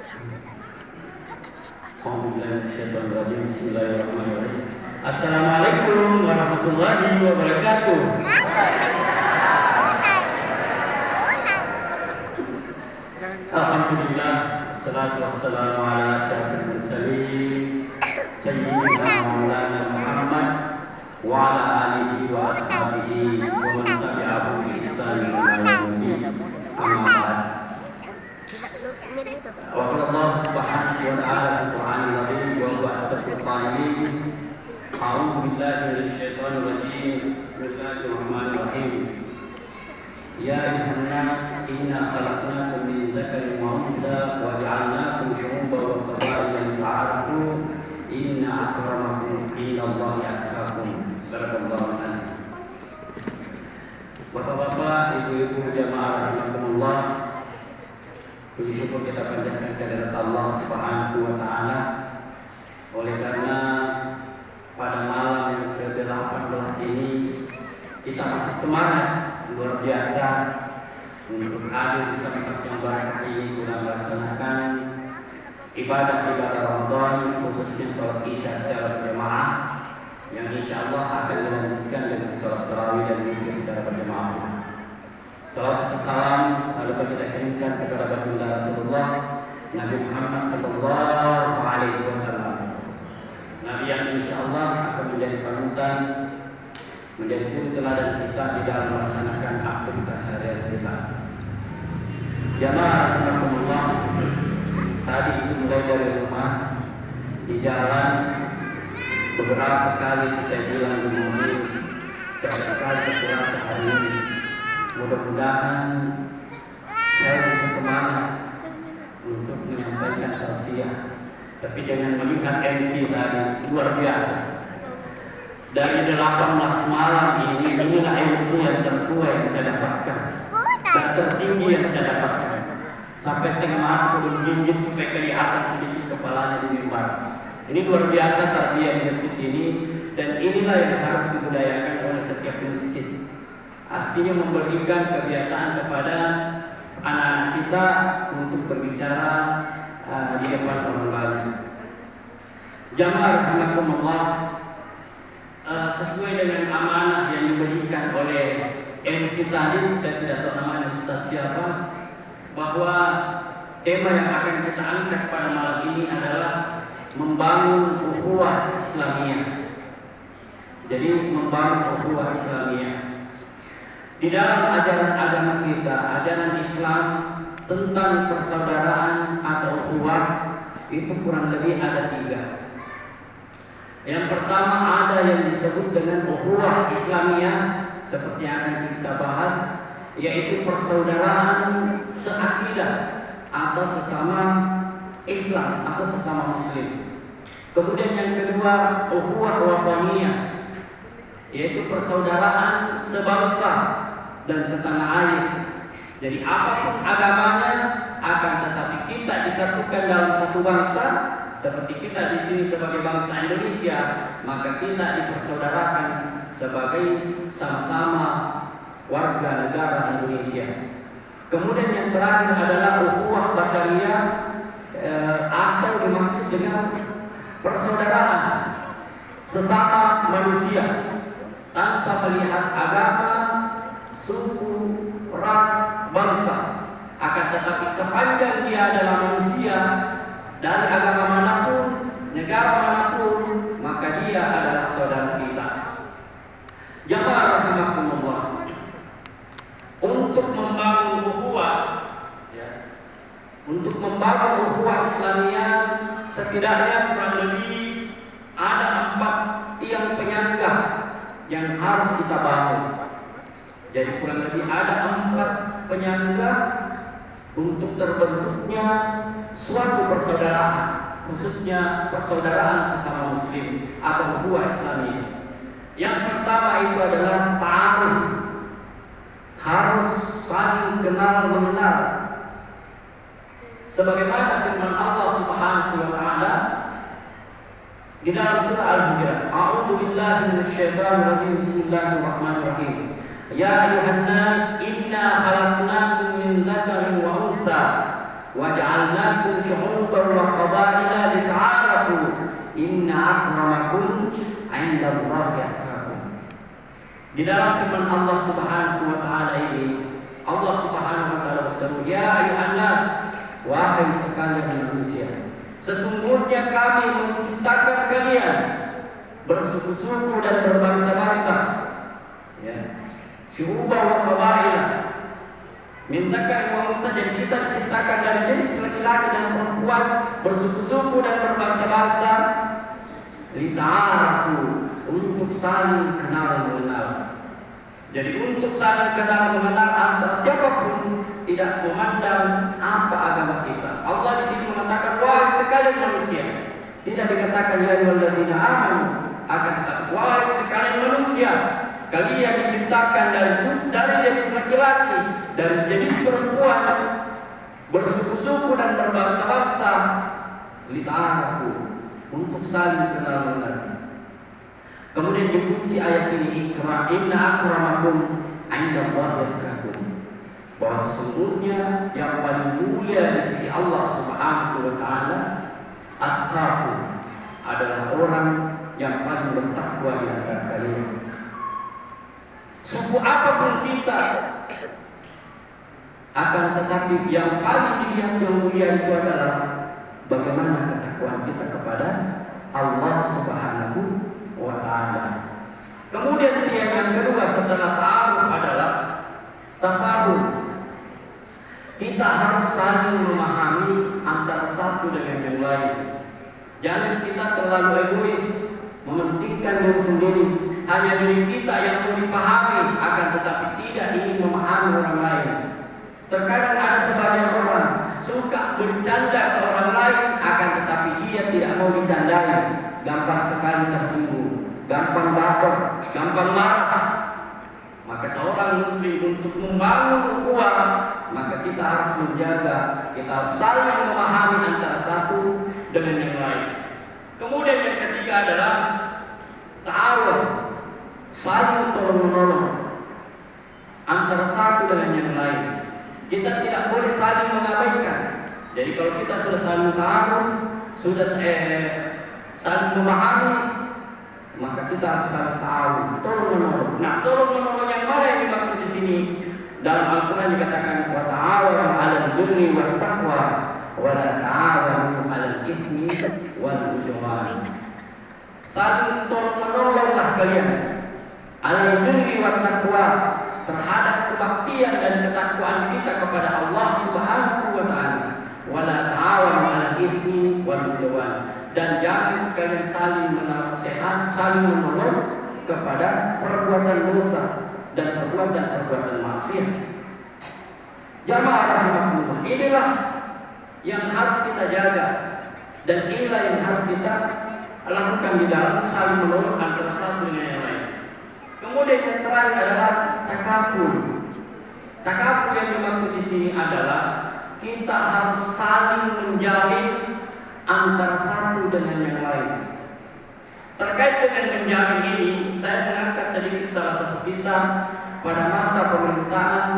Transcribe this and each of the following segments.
Bismillahirrahmanirrahim. Assalamualaikum warahmatullahi wabarakatuh. Alhamdulillah, salatu wassalamu ala asyrafil mursalin sayyidina maulana Muhammad wa ala alihi wa ashabihi wa man tabi'ahum bi ihsan ila yaumil din. Amma ba'd. Wa qala Allah subhanahu wa ta'ala fil Qur'anil azim wa huwa asdaqul qa'ilin. A'udzu billahi minasy syaithanir rajim. Bismillahirrahmanirrahim. Ya ayuhan nas inna khalaqnakum min dzakarin wa untha wa ja'alnakum syu'uban wa qabaila lita'arafu inna akramakum 'indallahi atqakum. Barakallahu fiikum. Bapak-bapak, ibu-ibu jamaah rahimakumullah, puji syukur kita panjatkan kehadirat Allah Subhanahu wa taala. Oleh karena pada malam yang ke-18 ini kita masih semangat luar biasa untuk hadir di tempat yang barakah ini guna melaksanakan ibadah-ibadah Ramadan, khususnya sholat Isya secara berjamaah yang insya Allah akan dilanjutkan dengan sholat tarawih dan zikir secara berjamaah. Salam serta salam lalu kita kirimkan kepada baginda Rasulullah Nabi Muhammad sallallahu alaihi wasallam, Nabi yang insya Allah akan menjadi panutan, menjadi suri teladan kita di dalam melaksanakan aktivitas harian kita. Jamaah rahimakumullah, tadi itu mulai dari rumah, di jalan beberapa kali saya bilang di mobil, beberapa kali kurang sehari ini. Mudah-mudahan saya bisa semangat untuk menyampaikan tausiah, tapi jangan melihat MC tadi luar biasa. Dari 18 malam inilah ilmu yang tertua yang saya dapatkan dan tertinggi yang saya dapatkan. Sampai setengah malam aku menjinjit supaya kelihatan sedikit kepalanya di mimbar. Ini luar biasa sarjana di masjid ini, dan inilah yang harus dibudayakan oleh setiap masjid. Artinya memberikan kebiasaan kepada anak-anak kita untuk berbicara di depan orang lain. Jamaah rahimakumullah, sesuai dengan amanah yang diberikan oleh MC tadi, saya tidak tahu namanya Ustaz siapa, bahwa tema yang akan kita angkat pada malam ini adalah membangun ukhuwah Islamiyah. Jadi membangun ukhuwah Islamiyah. Di dalam ajaran agama kita, ajaran Islam tentang persaudaraan atau ukhuwah itu kurang lebih ada 3. Yang pertama ada yang disebut dengan ukhuwah Islamiyah, seperti yang akan kita bahas, yaitu persaudaraan seakidah atau sesama Islam atau sesama Muslim. Kemudian yang kedua ukhuwah wataniyah, yaitu persaudaraan sebangsa dan setanah air. Jadi apapun agamanya, akan tetapi kita disatukan dalam satu bangsa. Seperti kita di sini sebagai bangsa Indonesia, maka kita dipersaudarakan sebagai sama-sama warga negara Indonesia. Kemudian yang terakhir adalah ukhuwah basyariyah, atau dimaksud dengan persaudaraan sesama manusia tanpa melihat agama, suku, ras, bangsa. Akan tetapi sepanjang dia adalah manusia dari agama manapun, negara manapun, maka dia adalah saudara kita. Jamaah rahimakumullah, untuk membangun ukhuwah, untuk membangun ukhuwah Islamiyah, setidaknya kurang lebih ada 4 tiang penyangga yang harus kita bangun. Jadi kurang lebih ada 4 penyangga untuk terbentuknya suatu persaudaraan, khususnya persaudaraan sesama Muslim atau ukhuwah Islamiyah. Yang pertama itu adalah ta'aruf, harus saling kenal mengenal. Sebagaimana firman Allah Subhanahu wa taala di dalam surah Al-Hujurat, A'udzu billahi minasyaitonir rajim. Bismillahirrahmanirrahim. Ya ayuhan nas inna khalaqnakum min dzakarin wa untha waj'alnakum syu'uban wa qabaila lita'arafu inna akramakum 'indallahi atqakum. Di dalam firman Allah Subhanahu wa taala ini, Allah Subhanahu wa taala berseru, ya ayuhan nas, wahai sekalian manusia, sesungguhnya kami menciptakan kalian bersuku-suku dan berbangsa-bangsa, ya, syu'uban wa qabaila, mintakan uang saja. Jadi kita diciptakan dari jenis laki-laki dan perempuan, bersuku-suku dan berbangsa-bangsa, lita'arafu, untuk saling kenal mengenal. Jadi untuk saling kenal mengenal antara siapapun, tidak memandang apa agama kita. Allah di sini mengatakan wahai sekalian manusia, tidak dikatakan ya ayyuhalladzina amanu, akan tetapi wahai sekalian manusia, kalian diciptakan dari jenis laki-laki, dari jenis perempuan, bersuku-suku dan berbangsa-bangsa, lita'arafu, untuk saling kenal mengenal. Kemudian dikunci ayat ini, inna akramakum 'indallahi atqakum, bahwa sesungguhnya yang paling mulia di sisi Allah Subhanahu wa taala atqakum, adalah orang yang paling bertakwa di antara kalian. Suku apapun kita, akan tetapi yang paling dilihat yang mulia itu adalah bagaimana ketakwaan kita kepada Allah Subhanahu wa ta'ala. Kemudian yang kedua setelah ta'aruf adalah tafahum. Kita harus saling memahami antara satu dengan yang lain. Jangan kita terlalu egois, mementingkan diri sendiri, hanya diri kita yang mau dipahami, akan tetapi tidak ingin memahami orang lain. Terkadang ada sebagian orang suka bercanda ke orang lain, akan tetapi dia tidak mau dicandai, gampang sekali tersinggung, gampang baper, gampang marah. Maka seorang muslim untuk membangun ukhuwah, maka kita harus menjaga, kita harus saling memahami antara satu dengan yang lain. Kemudian yang ketiga adalah ta'awun, saling tolong-menolong antara satu dengan yang lain. Kita tidak boleh saling mengabaikan. Jadi kalau kita sudah saling ta'awun, sudah saling memahami, maka kita harus saling ta'awun, tolong-menolong. Nah, tolong-menolong yang mana yang dimaksud di sini? Dalam Al-Quran dikatakan wa ta'awanu 'alal birri wat taqwa wa la ta'awanu 'alal itsmi wal 'udwan. Saling tolong-menolonglah kalian 'alal birri wat taqwa, terhadap kebaktian dan ketakwaan kita kepada Allah Subhanahu wa taala. Wa la ta'awanu 'alal itsmi wal 'udwan. Dan jangan kalian saling menasihat, saling menolong kepada perbuatan dosa dan perbuatan maksiat. Jamaah rahimakumullah, inilah yang harus kita jaga, dan inilah yang harus kita lakukan di dalam saling menolong antara satu dengan yang lain. Kemudian yang terakhir adalah takaful. Takaful yang dimaksud di sini adalah kita harus saling menjalin antara satu dengan yang lain. Terkait dengan menjamin ini, saya mengangkat sedikit salah satu kisah pada masa pemerintahan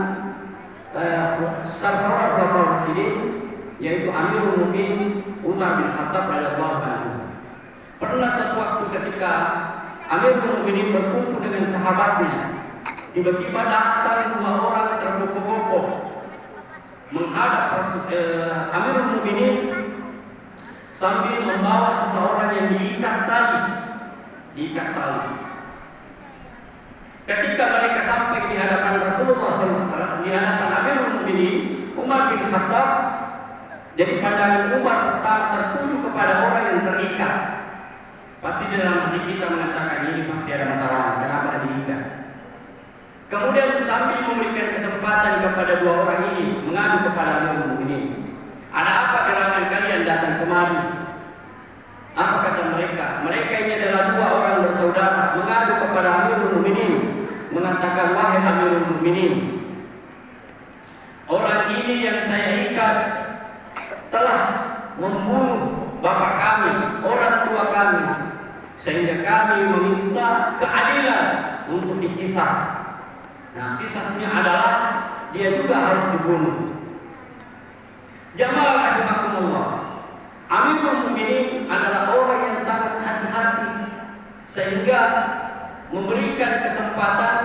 Salah seorang Rasulullah, yaitu Amirul Mukminin Umar bin Khattab radhiyallahu anhu. Pernah suatu waktu ketika Amirul Mukminin berkumpul dengan sahabatnya, tiba-tiba datang dua orang tergopoh-gopoh menghadap Amirul Mukminin sambil membawa seseorang yang diikat tali. Ketika mereka sampai di hadapan Rasulullah SAW, di hadapan Amirul Mukminin Umar bin Khattab, jadi pandangan Umar tertuju kepada orang yang terikat. Pasti di dalam hati kita mengatakan ini pasti ada masalah, kenapa diikat? Kemudian sambil memberikan kesempatan kepada dua orang ini mengadu kepada Amirul Mukminin, ada apa gerangan kalian datang kemari? Apa kata mereka? Mereka ini adalah dua orang bersaudara mengadu kepada Amirul Mukminin, mengatakan wahai Amirul Mukminin, orang ini yang saya ikat telah membunuh bapak kami, orang tua kami, sehingga kami meminta keadilan untuk dikisas. Nah, kisasnya adalah dia juga harus dibunuh. Jamaah rahimakumullah, Amirul Mukminin adalah orang yang sangat hati-hati sehingga memberikan kesempatan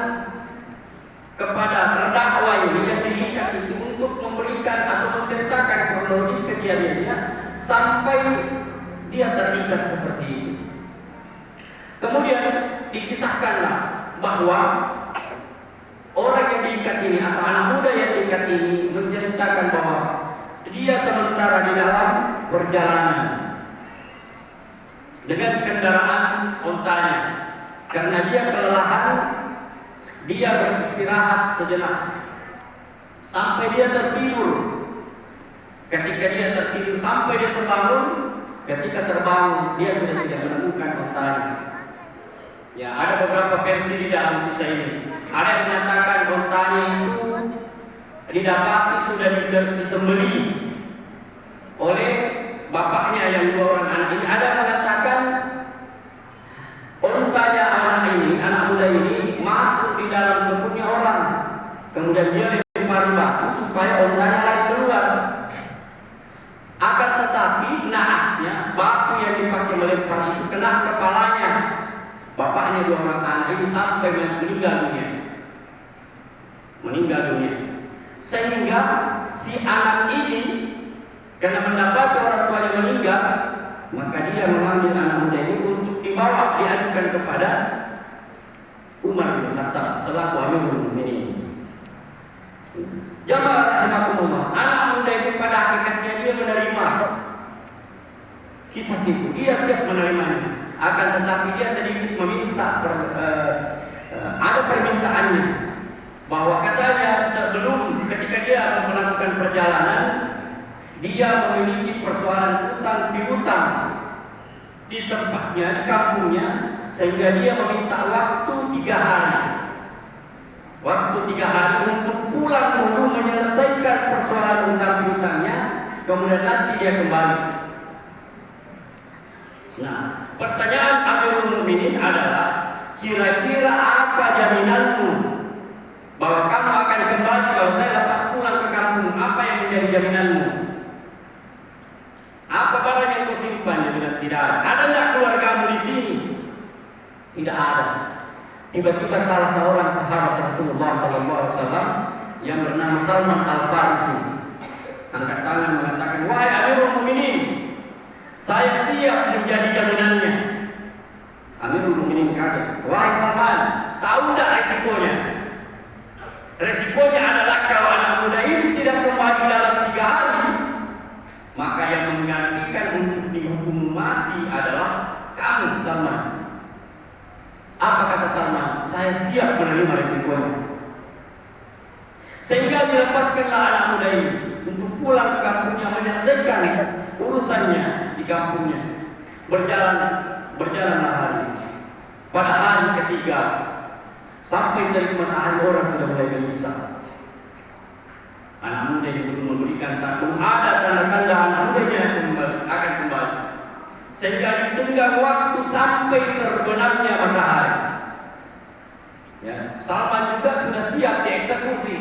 kepada terdakwa ini yang diikat itu untuk memberikan atau menceritakan kronologis kejadiannya sampai dia terikat seperti itu. Kemudian dikisahkanlah bahwa orang yang diikat ini atau anak muda yang diikat ini menceritakan bahwa dia sementara di dalam perjalanan dengan kendaraan ontanya, karena dia kelelahan, dia beristirahat sejenak sampai dia tertidur. Ketika dia tertidur sampai dia terbangun, ketika terbangun dia sudah tidak menemukan ontanya. Ya, ada beberapa versi di dalam kisah ini. Ada yang menyatakan ontanya itu didapati sudah disembelih oleh bapaknya yang dua orang anak ini. Ada yang mengatakan ontanya anak ini, anak muda ini masuk di dalam kebunnya orang, kemudian dia lempar batu supaya ontanya lari keluar. Akan tetapi naasnya batu yang dipakai melempar itu kena kepalanya bapaknya dua orang anak ini sampai meninggal dunia. Sehingga si anak ini karena mendapat orang tuanya meninggal, maka dia mengambil anak muda ini untuk dibawa, diadukan kepada Umar bin Khattab selaku Amirul Mukminin. Jamaah rahimakumullah, anak muda ini pada hakikatnya dia menerima kisah itu, dia siap menerimanya. Akan tetapi dia sedikit meminta ada permintaannya, bahwa katanya sebelum ketika dia melakukan perjalanan dia memiliki persoalan hutang di tempatnya, di kampungnya, sehingga dia meminta waktu 3 hari. Waktu 3 hari untuk pulang dulu menyelesaikan persoalan hutang-hutangnya, kemudian nanti dia kembali. Nah, pertanyaan Amirul Mukminin adalah, kira-kira apa jaminanmu bahwa kamu akan kembali kalau saya lepas pulang ke kampung? Apa yang menjadi jaminanmu? Apa barang yang kau simpan? Dia bilang tidak ada. Ada tidak keluargamu di sini? Tidak ada. Tiba-tiba salah seorang sahabat Rasulullah SAW yang bernama Salman Al-Farisi angkat tangan mengatakan, wahai Amirul Mukminin, saya siap menjadi jaminannya. Amirul Mukminin kaget. Wahai Salman, tahu tidak resikonya? Resikonya adalah kalau anak muda ini tidak kembali dalam 3 hari, maka yang menggantikan untuk dihukum mati adalah kamu, Salman. Apa kata Salman? Saya siap menerima resikonya. Sehingga dilepaskanlah anak muda ini untuk pulang ke kampungnya, menyelesaikan urusannya di kampungnya. Berjalanlah hari. Pada hari ketiga, sampai dari matahari orang sudah mulai gelisah. Anak muda ini belum memberikan tanda, ada tanda-tanda anak mudanya akan kembali. Sehingga ditunggang waktu sampai terbenamnya matahari. Ya, Salman juga sudah siap dieksekusi,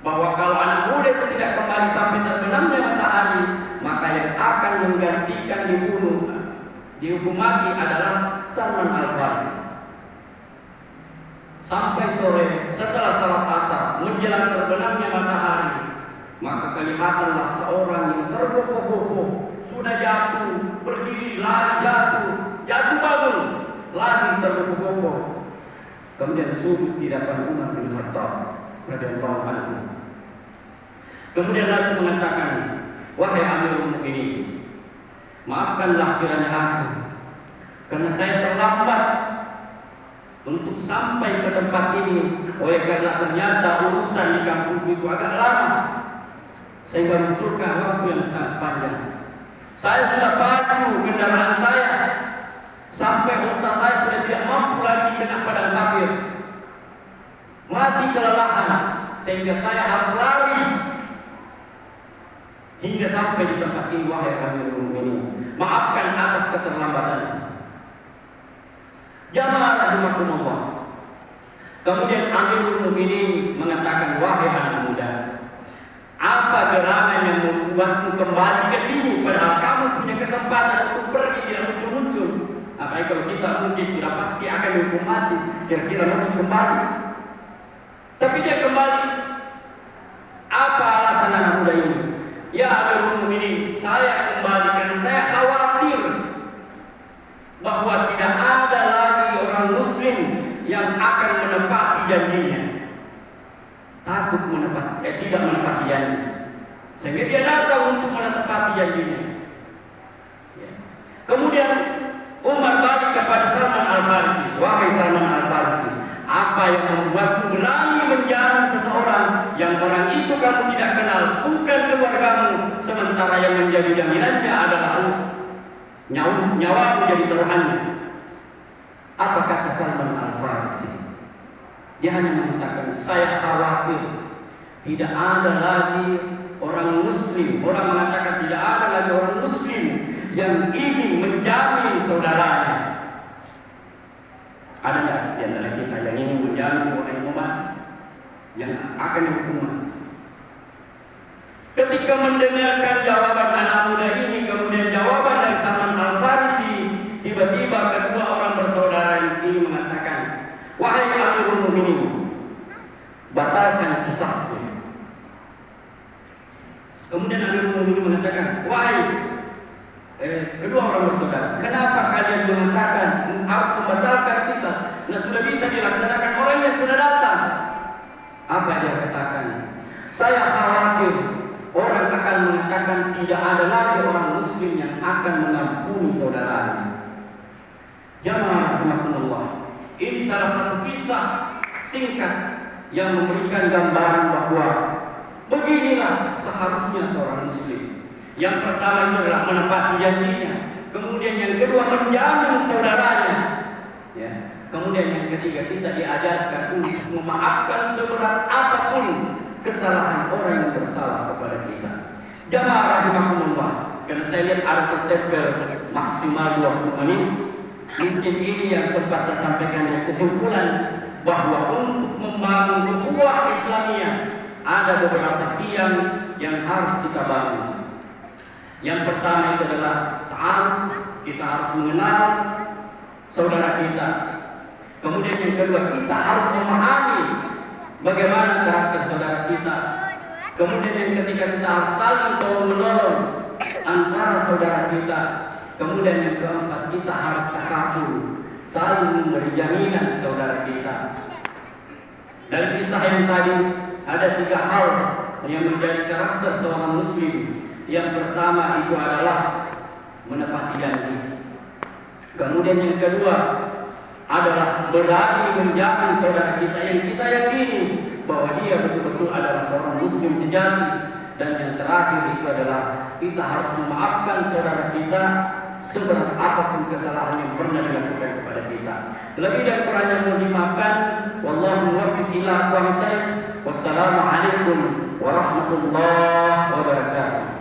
bahwa kalau anak muda itu tidak kembali sampai terbenamnya matahari, maka yang akan menggantikan dihukum mati adalah Salman Al-Farisi. Sampai sore setelah salat asar menjelang terbenamnya matahari, maka kelihatanlah seorang yang tergopoh-gopoh, sudah jatuh, berdiri, lari, jatuh bangun, lari tergopoh-gopoh. Kemudian sujud di depan Umar bin Khattab radhiyallahu anhu. Kemudian langsung mengatakan, wahai Amirul Mukminin, maafkanlah kiranya aku, karena saya terlambat untuk sampai ke tempat ini, oleh karena ternyata urusan di kampung itu agak lama, sehingga membutuhkan waktu yang sangat panjang. Saya sudah pacu kendaraan saya sampai unta saya sudah tidak mampu lagi kena padang pasir, mati kelelahan, sehingga saya harus lari hingga sampai di tempat ini. Wahai Amirul Mukminin, maafkan atas keterlambatan. Jamaah rahimakumullah. Kemudian Amirul Mukminin mengatakan, wahai anak muda, apa gerangan yang membuatmu kembali ke sini padahal kamu punya kesempatan untuk pergi tidak muncul-muncul? Apalagi kalau kita mungkin sudah pasti akan dihukum mati, kira-kira mungkin kembali. Tapi dia kembali. Apa alasan anak muda ini? Ya Amirul Mukminin, saya kembali karena saya khawatir bahwa tidak ada lagi orang Muslim yang akan menepati janjinya. Takut tidak menepati janji, sehingga dia datang untuk menepati janjinya. Ya. Kemudian Umar balik kepada Salman Al-Farisi. Wahai Salman Al-Farisi, apa yang membuatmu berani menjamin seseorang yang orang itu kamu tidak kenal, bukan keluargamu, sementara yang menjadi jaminannya adalah nyawa menjadi taruhannya? Apa kata Salman Al-Farisi? Dia hanya mengatakan, saya khawatir tidak ada lagi orang Muslim. Orang mengatakan tidak ada lagi orang Muslim yang ingin menjamin saudaranya. Ada tidak di antara kita yang ingin menjamin orang yang mati, yang akan dihukum mati? Ketika mendengarkan jawaban anak muda ini, kemudian jawaban dari Salman Al-Farisi, tiba-tiba kedua orang bersaudara ini mengatakan, wahai Amirul Mukminin, batalkan kisahnya. Kemudian Amirul Mukminin mengatakan, wahai kedua orang bersaudara, kenapa kalian mengatakan harus membatalkan kisah? Nah, sudah bisa dilaksanakan, orangnya sudah datang. Apa dia katakan? Saya khawatir orang akan mengatakan tidak ada lagi orang Muslim yang akan mengampuni saudaranya. Jamaah rahimakumullah. Ini salah satu kisah singkat yang memberikan gambaran bahwa beginilah seharusnya seorang Muslim. Yang pertama itu adalah menepati janjinya. Kemudian yang kedua menjamin saudaranya. Ya. Kemudian yang ketiga kita diajarkan untuk memaafkan seberat apapun kesalahan orang yang bersalah kepada kita. Jamaah rahimakumullah. Karena saya lihat ada tertempel maksimal 20 menit. Mungkin ini yang sempat saya sampaikan yang kesimpulan bahwa untuk membangun ukhuwah Islamiyah ada beberapa tiang yang harus kita bangun. Yang pertama itu adalah ta'aruf, kita harus mengenal saudara kita. Kemudian yang kedua, kita harus memahami bagaimana karakter saudara kita. Kemudian yang ketiga, kita harus saling tolong-menolong antara saudara kita. Kemudian yang keempat, kita harus takaful, saling memberi jaminan saudara kita. Dari kisah yang tadi ada 3 hal yang menjadi karakter seorang Muslim. Yang pertama itu adalah menepati janji. Kemudian yang kedua adalah berani menjamin saudara kita yang kita yakini bahwa dia betul-betul adalah seorang Muslim sejati. Dan yang terakhir itu adalah kita harus memaafkan saudara kita seberat apapun kesalahan yang pernah dilakukan kepada kita. Lebih dan kurangnya mohon dimaafkan. Wallahu muwaffiq ila aqwamit thoriq. Wassalamualaikum warahmatullahi wabarakatuh.